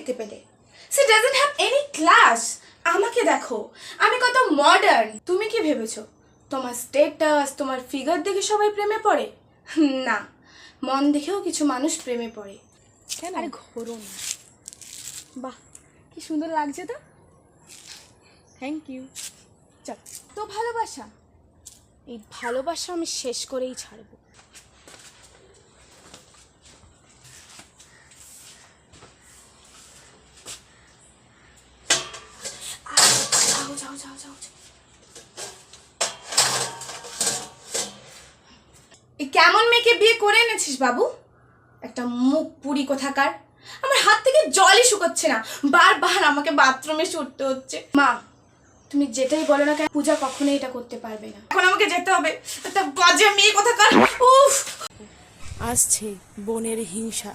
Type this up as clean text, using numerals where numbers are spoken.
দেখতে পেলে? She doesn't have any class. আমাকে দেখো, আমি কত মডার্ন। তুমি কি ভেবেছো তোমার স্টেটাস, তোমার ফিগার দেখে সবাই প্রেমে পড়ে? না, মন দেখেও কিছু মানুষ প্রেমে পড়ে। কেন? আরে ঘোরো না। বাহ, কি সুন্দর লাগছে তো। Thank you. চল। তো ভালোবাসা, এই ভালোবাসা আমি শেষ করেই ছাড়বো। যাও যাও যাও। এই কেমন মেয়েকে বিয়ে করে এনেছিস বাবু? একটা মুখ পুরি কোথাকার। আমার হাত থেকে জলই শুকোচ্ছে না, বারবার আমাকে বাথরুমে ছুটতে হচ্ছে। মা, তুমি যেটাই বলো না কেন, পূজা কখনোই এটা করতে পারবে না। এখন আমাকে যেতে হবে। একটা বাজে মেয়ে কোথাকার। উফ, আসছে বোনের হিংসা।